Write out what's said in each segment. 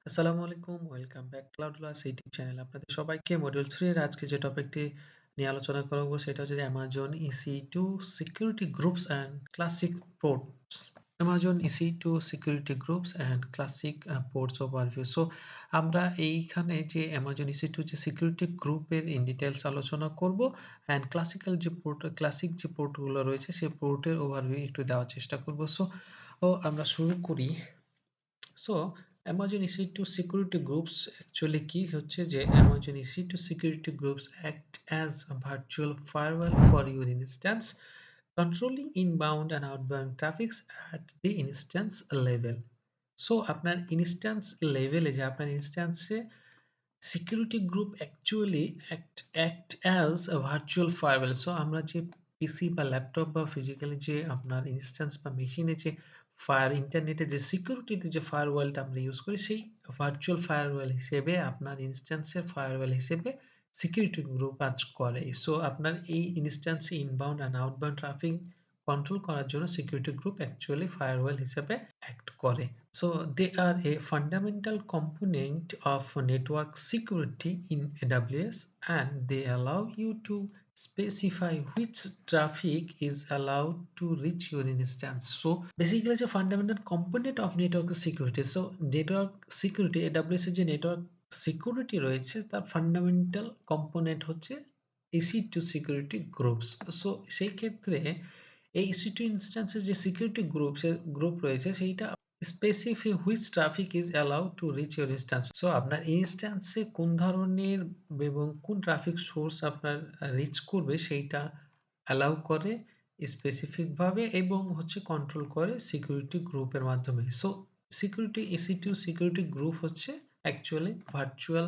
আসসালামু আলাইকুম। Welcome back ClouDolus YouTube চ্যানেলে আপনাদের সবাইকে মডিউল 3 এর আজকে যে টপিকটি নিয়ে আলোচনা করব সেটা হচ্ছে যে Amazon EC2 security groups and classic ports. Amazon EC2 security groups and classic ports overview. So আমরা এইখানে যে Amazon EC2 যে সিকিউরিটি গ্রুপের ইন ডিটেইলস আলোচনা করব অ্যান্ড ক্লাসিক যে পোর্টগুলো রয়েছে সেই পোর্টের ওভারভিউ একটু দেওয়ার চেষ্টা করব। সো আমরা শুরু করি। So Amazon EC2 security groups actually কি হচ্ছে যে Amazon EC2 security groups act as a virtual firewall for your instance, controlling inbound and outbound traffic at the instance level. So আপনার ইনস্ট্যান্স লেভেলে যে আপনার ইনস্ট্যান্সে security group actually act as a virtual firewall. So আমরা যে পিসি বা laptop বা physically যে আপনার ইনস্ট্যান্স বা মেশিনে যে ইন্টারনেটে যে সিকিউরিটিতে যে ফায়ারওয়ালটা আমরা ইউজ করি সেই ভার্চুয়াল ফায়ারওয়াল হিসেবে আপনার ইনস্ট্যান্সের ফায়ারওয়াল হিসেবে সিকিউরিটি গ্রুপ কাজ করে। সো আপনার এই ইনস্ট্যান্সে inbound and outbound traffic control করার জন্য সিকিউরিটি গ্রুপ অ্যাকচুয়ালি ফায়ারওয়াল হিসেবে অ্যাক্ট করে। So they are a fundamental component of network security in AWS, and they allow you to specify which traffic is allowed to reach your instance. So basically it's a fundamental component of network security. So network security AWS এর যে network security রয়েছে তার fundamental component হচ্ছে EC2 security groups. So সেই ক্ষেত্রে এই EC2 instance এর যে security গ্রুপ রয়েছে সেইটা specify which traffic is allowed to reach your instance. So আপনার ইনস্ট্যান্সে কোন ধরনের এবং কোন ট্রাফিক সোর্স আপনার রিচ করবে সেইটা অ্যালাউ করে স্পেসিফিক ভাবে এবং হচ্ছে কন্ট্রোল করে সিকিউরিটি গ্রুপের মাধ্যমে। So security EC2 security group হচ্ছে actually virtual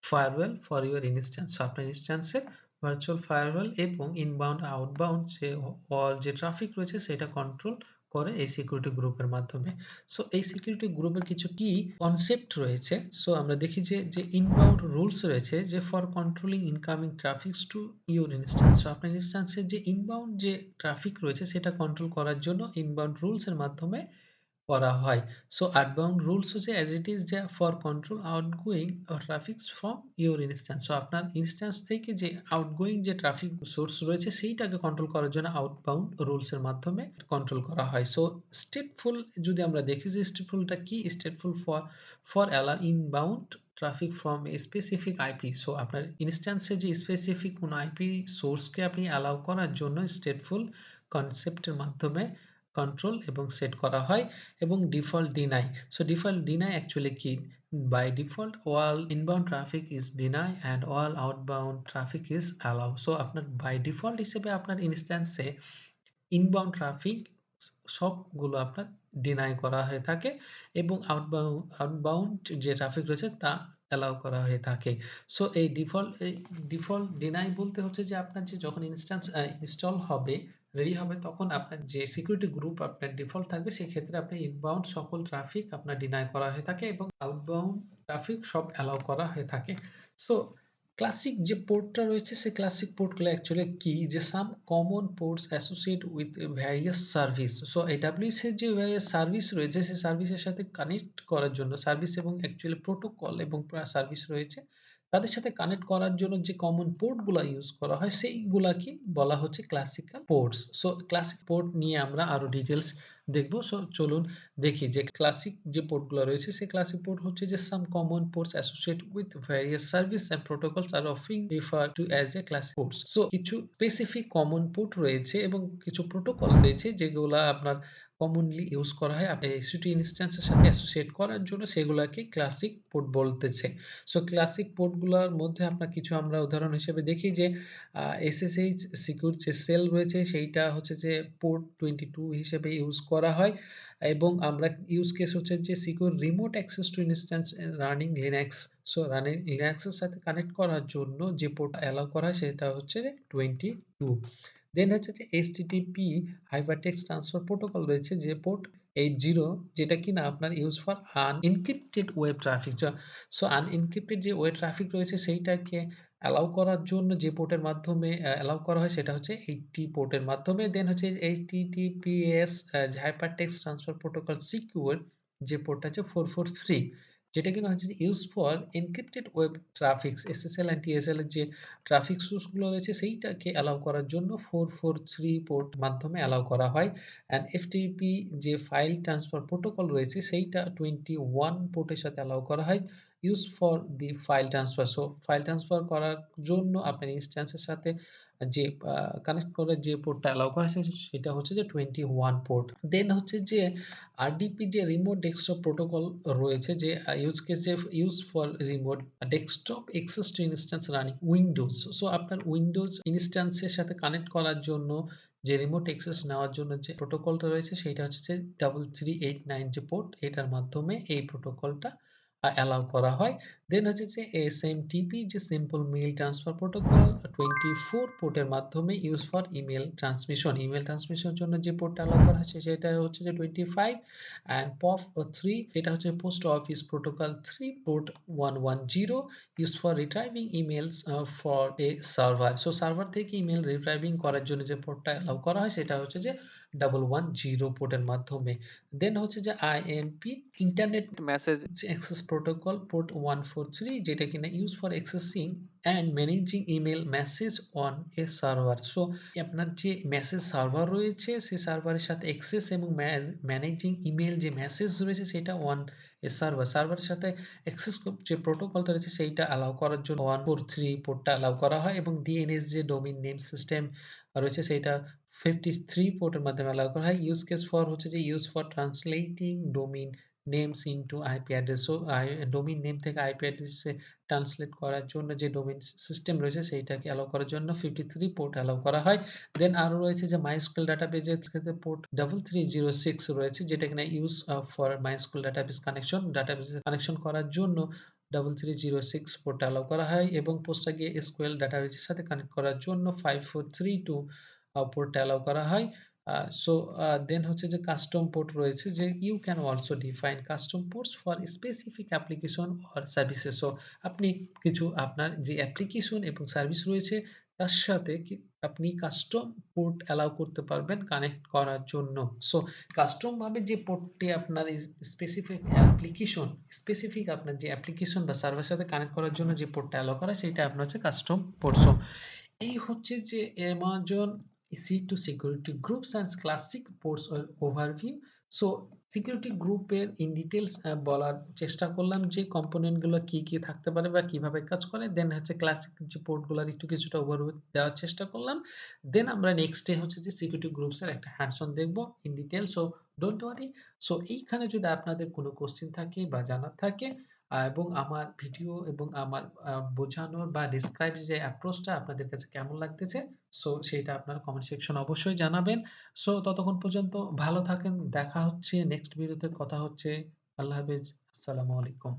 firewall for your instance. So আপনার ইনস্ট্যান্সে ভার্চুয়াল ফায়ারওয়াল এবং ইনবাউন্ড আউটবাউন্ড যে ট্রাফিক রয়েছে সেটা কন্ট্রোল করে এই সিকিউরিটি গ্রুপের মাধ্যমে। সো এই সিকিউরিটি গ্রুপের কিছু কি কনসেপ্ট রয়েছে। সো আমরা দেখি যে ইনবাউন্ড রুলস রয়েছে যে for controlling incoming traffics to your instance. So আপনার ইনস্ট্যান্সের যে ইনবাউন্ড যে ট্রাফিক রয়েছে সেটা কন্ট্রোল করার জন্য ইনবাউন্ড রুলস এর মাধ্যমে করা হয়। সো আউটবাউন্ড রুলস হচ্ছে অ্যাজ ইট ইজ যে for control outgoing traffics from your instance. So আপনার ইনস্ট্যান্স থেকে যে আউটগোয়িং যে ট্রাফিক সোর্স রয়েছে সেইটাকে কন্ট্রোল করার জন্য আউটবাউন্ড রুলস এর মাধ্যমে কন্ট্রোল করা হয়। সো স্টেটফুল যদি আমরা দেখি যে স্টেটফুলটা কি? Stateful for allow inbound traffic from a specific IP. So আপনার ইনস্ট্যান্সে যে স্পেসিফিক কোন আইপি সোর্সকে আপনি অ্যালাউ করার জন্য স্টেটফুল কনসেপ্টের মাধ্যমে কন্ট্রোল এবং সেট করা হয় এবং default deny. So default deny actually কি? By default, all inbound traffic is deny and all outbound traffic is allow. So আপনার বাই ডিফল্ট হিসেবে আপনার ইনস্ট্যান্সে ইনবাউন্ড ট্রাফিক সবগুলো আপনার ডিনাই করা হয়ে থাকে এবং আউটবাউন্ড যে ট্রাফিক রয়েছে তা অ্যালাউ করা হয়ে থাকে। সো এই ডিফল্ট ডিনাই বলতে হচ্ছে যে আপনার যে যখন ইনস্ট্যান্স ইনস্টল হবে, রেডি হবে তখন আপনার যে সিকিউরিটি গ্রুপ আপনার ডিফল্ট থাকবে সেক্ষেত্রে আপনার ইনবাউন্ড সকল ট্রাফিক আপনার ডিনাই করা হয়ে থাকে এবং আউটবাউন্ড ট্রাফিক সব অ্যালাউ করা হয়ে থাকে। সো ক্লাসিক যে পোর্টটা রয়েছে সেই ক্লাসিক পোর্টগুলো অ্যাকচুয়ালি কি? যে সাম common ports associate with various service. So AWS এর যে ভ্যারিয়াস সার্ভিস রয়েছে সেই সার্ভিসের সাথে কানেক্ট করার জন্য সার্ভিস এবং অ্যাকচুয়ালি প্রোটোকল এবং সার্ভিস রয়েছে তাদের সাথে কানেক্ট করার জন্য যে কমন পোর্টগুলা ইউজ করা হয় সেইগুলাকে বলা হচ্ছে classical ports. So classic port নিয়ে আমরা আরো ডিটেইলস দেখব। সো চলুন দেখি যে ক্লাসিক যে পোর্টগুলো রয়েছে সেই ক্লাসিক পোর্ট হচ্ছে যে সাম common ports associate with various service and protocols R offering refer to as a classic ports. So কিছু স্পেসিফিক কমন পোর্ট রয়েছে এবং কিছু প্রোটোকল রয়েছে যেগুলা আপনার কমনলি ইউজ করা হয় EC2 ইনস্ট্যান্সের সাথে অ্যাসোসিয়েট করার জন্য সেগুলাকে ক্লাসিক পোর্ট বলতেছে। সো ক্লাসিক পোর্টগুলোর মধ্যে আপনার কিছু আমরা উদাহরণ হিসেবে দেখি যে SSH সিকিউর যে সেল রয়েছে সেইটা হচ্ছে যে পোর্ট 22 হিসেবে ইউজ করা হয় এবং আমরা ইউজ কেস হচ্ছে যে secure remote access to instance running Linux. So running লিনাক্সের সাথে কানেক্ট করার জন্য যে পোর্ট অ্যালাউ করা হয় সেটা হচ্ছে 22। দেন হচ্ছে যে HTTP হাইপারটেক্সট ট্রান্সফার প্রোটোকল রয়েছে যে পোর্ট 80 যেটা কিনা আপনার use for unencrypted web traffic. So unencrypted যে ওয়েব ট্রাফিক রয়েছে সেইটাকে অ্যালাউ করার জন্য যে পোর্টের মাধ্যমে অ্যালাউ করা হয় সেটা হচ্ছে 80 পোর্টের মাধ্যমে। দেন হচ্ছে HTTPS যে হাইপারটেক্সট ট্রান্সফার প্রোটোকল সিকিউর যে পোর্টটা হচ্ছে 443 যেটা কিনা হচ্ছে যে use for encrypted web traffics SSL and TSL এর যে ট্রাফিক সোর্স গুলো রয়েছে সেইটাকে অ্যালাউ করার জন্য 443 পোর্ট মাধ্যমে অ্যালাউ করা হয়। অ্যান্ড এফটিপি যে ফাইল ট্রান্সফার প্রোটোকল রয়েছে সেইটা 21 পোর্টের সাথে অ্যালাউ করা হয় use for the file transfer. So file transfer করার জন্য আপনার ইনস্ট্যান্সের সাথে যে কানেক্ট করে যে পোর্টটা অ্যালাউ করা হয়েছে সেটা হচ্ছে যে 21 পোর্ট। দেন হচ্ছে যে আরডিপি যে রিমোট ডেস্কটপ প্রোটোকল রয়েছে যে ইউজ কেসে use for remote desktop access to instance running Windows. So আপনার উইন্ডোজ ইনস্ট্যান্সের সাথে কানেক্ট করার জন্য যে রিমোট অ্যাক্সেস নেওয়ার জন্য যে প্রোটোকলটা রয়েছে সেইটা হচ্ছে যে 3389 যে পোর্ট এটার মাধ্যমে এই প্রোটোকলটা অ্যালাউ করা হয়। দেন হচ্ছে যে এসএমটিপি যে সিম্পল মেইল ট্রান্সফার প্রোটোকল 24 পোর্টের মাধ্যমে use for email transmission. Email ট্রান্সমিশনের জন্য যে পোর্টটা অ্যালাউ করা হয়েছে সেটা হচ্ছে যে 25 অ্যান্ড পপ 3 এটা হচ্ছে post office protocol 3 port 110 use for retrieving emails for a server. So server থেকে ইমেল রিট্রাইভিং করার জন্য যে পোর্টটা অ্যালাউ করা হয় সেটা হচ্ছে যে 110 পোর্টের মাধ্যমে। দেন হচ্ছে যে IMP internet message access protocol port 143 যেটা কিনা use for accessing and managing email message on a server. So আপনার যে মেসেজ সার্ভার রয়েছে সেই সার্ভারের সাথে অ্যাক্সেস এবং ম্যানেজিং ইমেল যে মেসেজ রয়েছে সেটা অন এ সার্ভার। সার্ভারের সাথে অ্যাক্সেস যে প্রোটোকলটা রয়েছে সেইটা অ্যালাউ করার জন্য 143 পোর্টটা অ্যালাউ করা হয় এবং ডিএনএস যে ডোমেইন নেম সিস্টেম রয়েছে সেইটা 53 পোর্টের মাধ্যমে অ্যালাউ করা হয়। ইউজ কেস ফর হচ্ছে যে use for translating domain names into IP address. So domain name থেকে আইপি অ্যাড্রেসে ট্রান্সলেট করার জন্য যে ডোমেইন সিস্টেম রয়েছে সেইটাকে অ্যালাউ করার জন্য 53 পোর্ট অ্যালাউ করা হয়। দেন আরো রয়েছে যে MySQL ডাটাবেজের ক্ষেত্রে পোর্ট 3306 রয়েছে যেটা কিনা use for MySQL database connection. ডাটাবেসে কানেকশন করার জন্য 3306 পোর্ট অ্যালাউ করা হয় এবং পোস্টগ্রে এসকিউএল ডাটাবেসের সাথে কানেক্ট করার জন্য 5432 পোর্টটা অ্যালাউ করা হয়। সো দেন হচ্ছে যে কাস্টম পোর্ট রয়েছে যে you can also define custom ports for specific application or services. So আপনি কিছু আপনার যে অ্যাপ্লিকেশন এবং সার্ভিস রয়েছে তার সাথে আপনি কাস্টম পোর্ট অ্যালাউ করতে পারবেন কানেক্ট করার জন্য। সো কাস্টম ভাবে যে পোর্টটি আপনার স্পেসিফিক আপনার যে অ্যাপ্লিকেশন বা সার্ভারের সাথে কানেক্ট করার জন্য যে পোর্টটা অ্যালাউ করা সেটা আপনার হচ্ছে কাস্টম পোর্ট। সো এই হচ্ছে যে Amazon EC2 security groups and classic ports overview. So security গ্রুপের ইন ডিটেইলস বলার চেষ্টা করলাম যে কম্পোনেন্ট গুলো কি কি থাকতে পারে বা কিভাবে কাজ করে। দেন হচ্ছে ক্লাসিক যে পোর্ট গুলোর একটু কিছুটা ওভারভিউ দেওয়ার চেষ্টা করলাম। দেন আমরা নেক্সট ডে হচ্ছে যে সিকিউরিটি গ্রুপস এর একটা হ্যান্ডস অন দেখবো in details. So don't worry. So এইখানে যদি আপনাদের কোনো কোশ্চেন থাকে বা জানার থাকে এবং আমার ভিডিও এবং আমার বোঝানোর বা ডেসক্রাইব যে অ্যাপ্রোচটা আপনাদের কাছে কেমন লাগতেছে, সো সেইটা আপনারা কমেন্ট সেকশনে অবশ্যই জানাবেন। সো ততক্ষণ পর্যন্ত ভালো থাকেন। দেখা হচ্ছে নেক্সট ভিডিওতে কথা হচ্ছে। আল্লাহ হাফেজ। আসসালামু আলাইকুম।